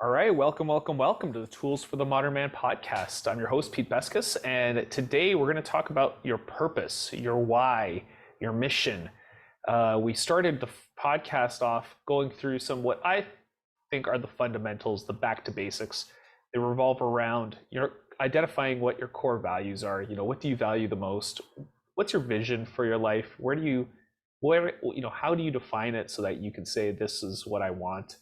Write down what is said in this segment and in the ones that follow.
All right, welcome to the Tools for the Modern Man podcast. I'm your host, Pete Beskus, and today we're going to talk about your purpose, your why, your mission. We started the podcast off going through some what I think are the fundamentals, the back to basics. They revolve around your identifying what your core values are. What do you value the most? What's your vision for your life? How do you define it so that you can say, this is what I want?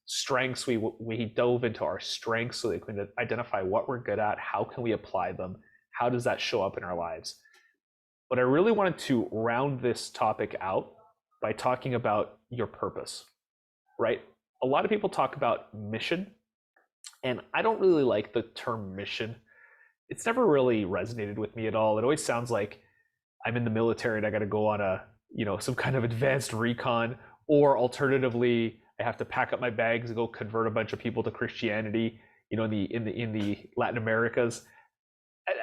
Strengths, we dove into our strengths so that we can identify what we're good at, how can we apply them, how does that show up in our lives. But I really wanted to round this topic out by talking about your purpose, right? A lot of people talk about mission, and I don't really like the term mission. It's never really resonated with me at all. It always sounds like I'm in the military and I got to go on some kind of advanced recon, or alternatively, I have to pack up my bags and go convert a bunch of people to Christianity, in the Latin Americas.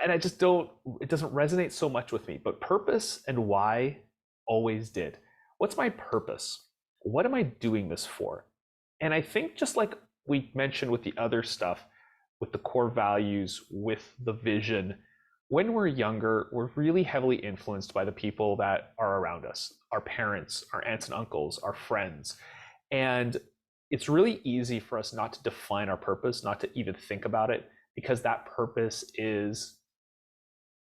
And I just don't, it doesn't resonate so much with me. But purpose and why always did. What's my purpose? What am I doing this for? And I think, just like we mentioned with the other stuff, with the core values, with the vision, when we're younger, we're really heavily influenced by the people that are around us, our parents, our aunts and uncles, our friends. And it's really easy for us not to define our purpose, not to even think about it, because that purpose is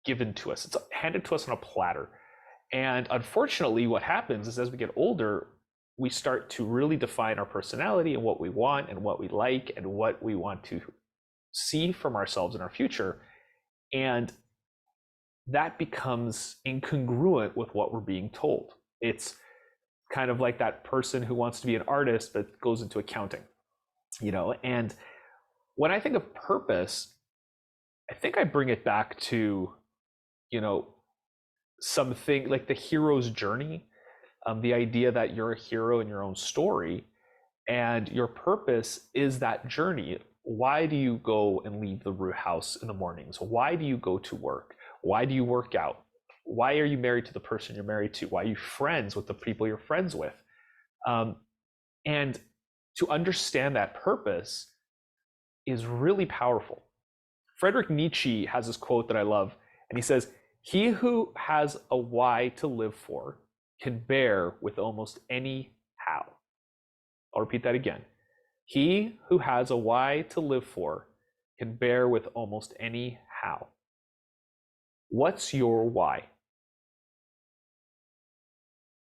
given to us. It's handed to us on a platter. And unfortunately, what happens is, as we get older, we start to really define our personality and what we want and what we like and what we want to see from ourselves in our future. And that becomes incongruent with what we're being told. It's kind of like that person who wants to be an artist but goes into accounting, and when I think of purpose, I think I bring it back to something like the hero's journey, the idea that you're a hero in your own story, and your purpose is that journey. Why do you go and leave the house in the mornings? Why do you go to work? Why do you work out? Why are you married to the person you're married to? Why are you friends with the people you're friends with? And to understand that purpose is really powerful. Friedrich Nietzsche has this quote that I love, and he says, "He who has a why to live for can bear with almost any how." I'll repeat that again. He who has a why to live for can bear with almost any how. What's your why?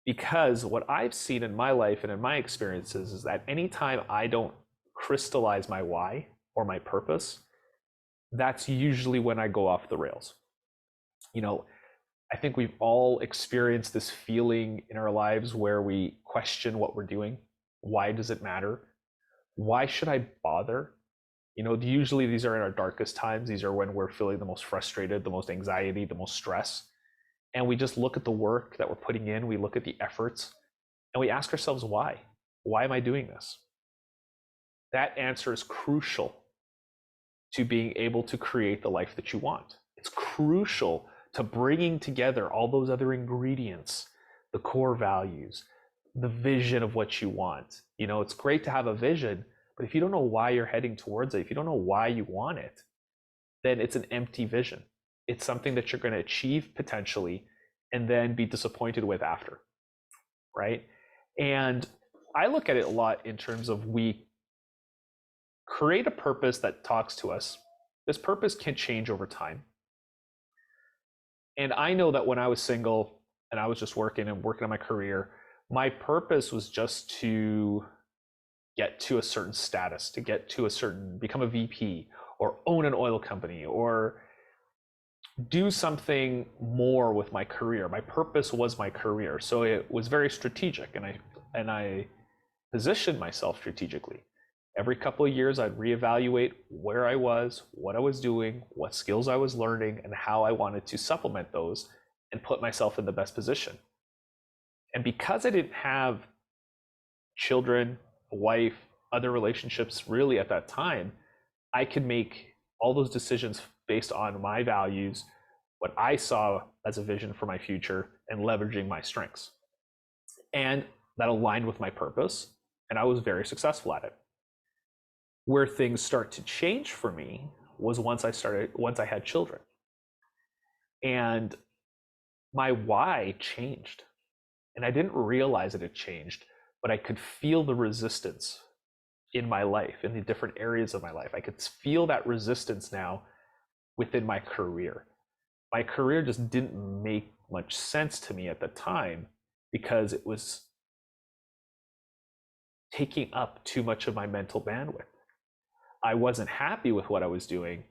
Because what I've seen in my life and in my experiences is that anytime I don't crystallize my why or my purpose, that's usually when I go off the rails. I think we've all experienced this feeling in our lives where we question what we're doing. Why does it matter? Why should I bother? Usually these are in our darkest times. These are when we're feeling the most frustrated, the most anxiety, the most stress. And we just look at the work that we're putting in, we look at the efforts, and we ask ourselves, why? Why am I doing this? That answer is crucial to being able to create the life that you want. It's crucial to bringing together all those other ingredients, the core values, the vision of what you want. It's great to have a vision, but if you don't know why you're heading towards it, if you don't know why you want it, then it's an empty vision. It's something that you're going to achieve potentially and then be disappointed with after, right? And I look at it a lot in terms of, we create a purpose that talks to us. This purpose can change over time. And I know that when I was single and I was just working on my career, my purpose was just to get to a certain status, to become a VP, or own an oil company, or do something more with my career. My purpose was my career. So it was very strategic, and I positioned myself strategically. Every couple of years, I'd reevaluate where I was, what I was doing, what skills I was learning, and how I wanted to supplement those and put myself in the best position. And because I didn't have children, a wife, other relationships really at that time, I could make all those decisions based on my values, what I saw as a vision for my future, and leveraging my strengths. And that aligned with my purpose, and I was very successful at it. Where things start to change for me was once I had children. And my why changed. And I didn't realize it had changed, but I could feel the resistance in my life, in the different areas of my life. I could feel that resistance now within my career. My career just didn't make much sense to me at the time because it was taking up too much of my mental bandwidth. I wasn't happy with what I was doing,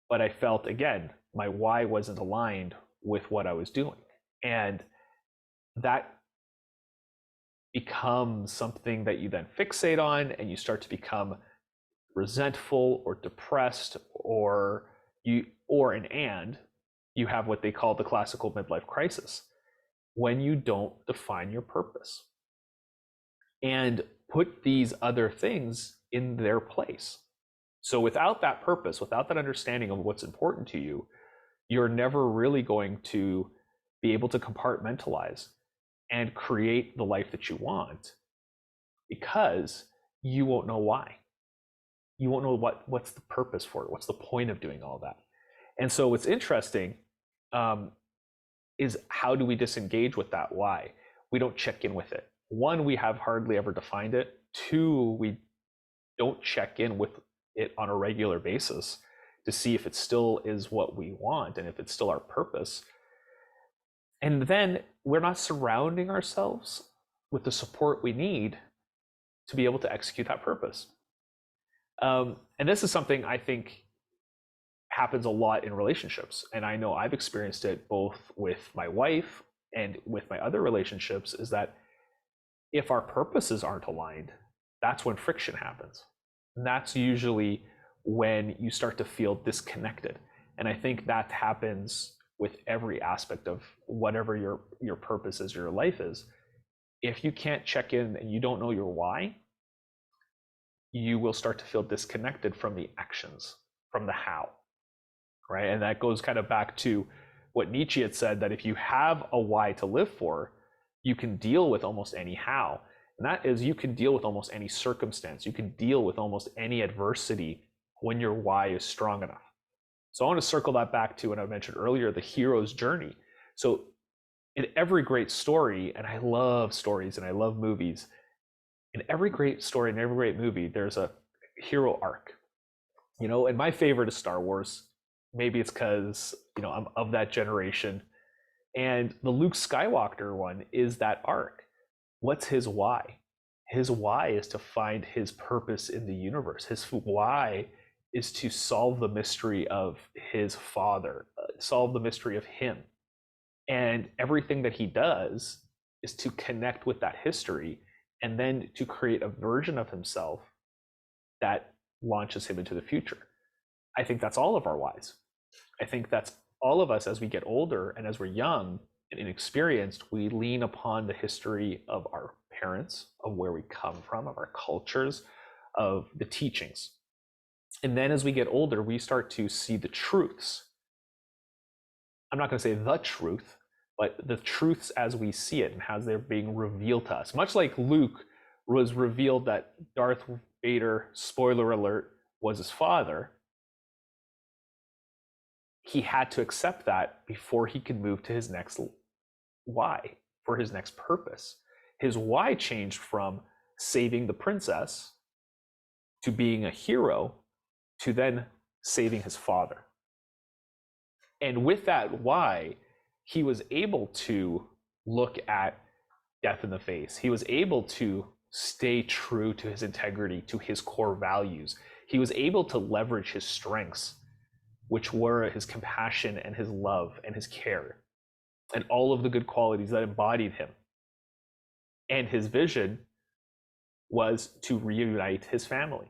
but I felt, again, my why wasn't aligned with what I was doing. And that becomes something that you then fixate on, and you start to become resentful or depressed, or you have what they call the classical midlife crisis, when you don't define your purpose and put these other things in their place. So without that purpose, without that understanding of what's important to you, you're never really going to be able to compartmentalize and create the life that you want, because you won't know why. You won't know what's the purpose for it. What's the point of doing all that? And so what's interesting is, how do we disengage with that why? We don't check in with it. One, we have hardly ever defined it. Two, we don't check in with it on a regular basis to see if it still is what we want and if it's still our purpose. And then we're not surrounding ourselves with the support we need to be able to execute that purpose. And this is something I think happens a lot in relationships. And I know I've experienced it both with my wife and with my other relationships, is that if our purposes aren't aligned, that's when friction happens. And that's usually when you start to feel disconnected. And I think that happens with every aspect of whatever your purpose is, your life is. If you can't check in and you don't know your why, you will start to feel disconnected from the actions, from the how, right? And that goes kind of back to what Nietzsche had said, that if you have a why to live for, you can deal with almost any how. And that is, you can deal with almost any circumstance. You can deal with almost any adversity when your why is strong enough. So I want to circle that back to what I mentioned earlier, the hero's journey. So in every great story, and I love stories and I love movies, in every great story and every great movie, there's a hero arc. And my favorite is Star Wars. Maybe it's because, I'm of that generation. And the Luke Skywalker one is that arc. What's his why? His why is to find his purpose in the universe. His why is to solve the mystery of his father, solve the mystery of him. And everything that he does is to connect with that history and then to create a version of himself that launches him into the future. I think that's all of our whys. I think that's all of us as we get older and as we're young and inexperienced, we lean upon the history of our parents, of where we come from, of our cultures, of the teachings. And then as we get older, we start to see the truths. I'm not going to say the truth, but the truths as we see it and as they're being revealed to us. Much like Luke was revealed that Darth Vader, spoiler alert, was his father, he had to accept that before he could move to his next why, for his next purpose. His why changed from saving the princess to being a hero to then saving his father. And with that why, he was able to look at death in the face. He was able to stay true to his integrity, to his core values. He was able to leverage his strengths, which were his compassion and his love and his care and all of the good qualities that embodied him. And his vision was to reunite his family.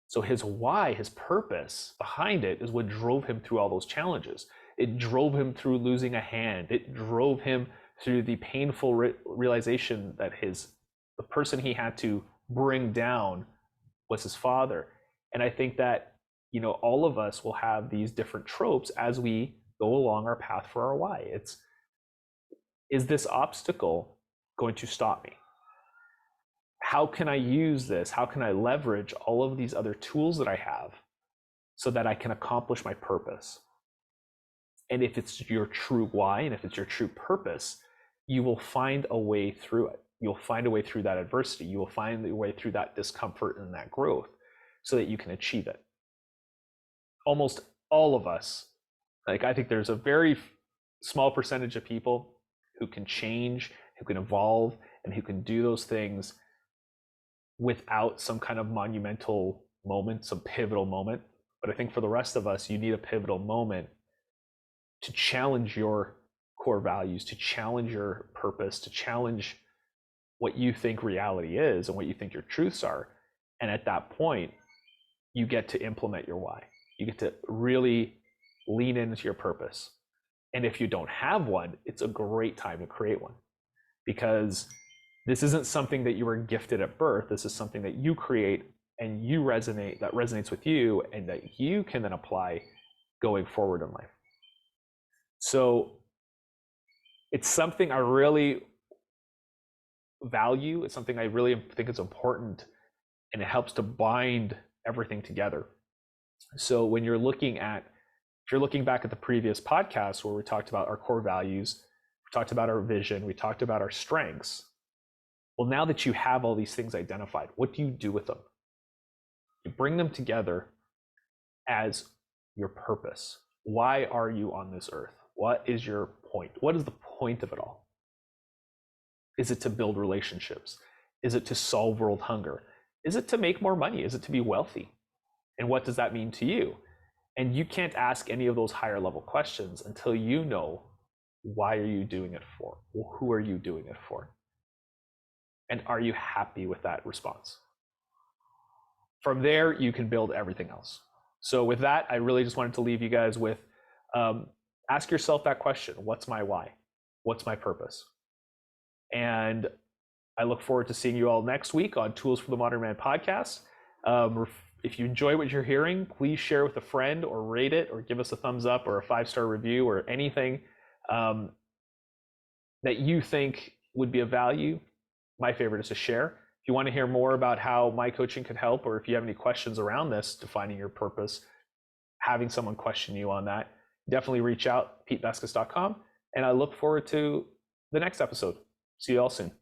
So his why, his purpose behind it is what drove him through all those challenges. It drove him through losing a hand. It drove him through the painful realization that the person he had to bring down was his father. And I think that, all of us will have these different tropes as we go along our path for our why. Is this obstacle going to stop me? how can I use this? How can I leverage all of these other tools that I have so that I can accomplish my purpose? And if it's your true why, and if it's your true purpose, you will find a way through it. You'll find a way through that adversity. You will find a way through that discomfort and that growth so that you can achieve it. Almost all of us, like, I think there's a very small percentage of people who can change, who can evolve, and who can do those things without some kind of monumental moment, some pivotal moment. But I think for the rest of us, you need a pivotal moment to challenge your core values, to challenge your purpose, to challenge what you think reality is and what you think your truths are. And at that point, you get to implement your why. You get to really lean into your purpose. And if you don't have one, it's a great time to create one, because this isn't something that you were gifted at birth. This is something that you create and you resonate, that resonates with you, and that you can then apply going forward in life. So it's something I really value. It's something I really think is important, and it helps to bind everything together. So when you're looking back at the previous podcast where we talked about our core values, we talked about our vision, we talked about our strengths. Well, now that you have all these things identified, what do you do with them? You bring them together as your purpose. Why are you on this earth? What is your point? What is the point of it all? Is it to build relationships? Is it to solve world hunger? Is it to make more money? Is it to be wealthy? And what does that mean to you? And you can't ask any of those higher level questions until you know, why are you doing it for? Who are you doing it for? And are you happy with that response? From there, you can build everything else. So with that, I really just wanted to leave you guys with, ask yourself that question. What's my why? What's my purpose? And I look forward to seeing you all next week on Tools for the Modern Man podcast. If you enjoy what you're hearing, please share with a friend, or rate it, or give us a thumbs up, or a 5-star review, or anything that you think would be of value. My favorite is to share. If you want to hear more about how my coaching could help, or if you have any questions around this, defining your purpose, having someone question you on that, definitely reach out, petevasquez.com. And I look forward to the next episode. See you all soon.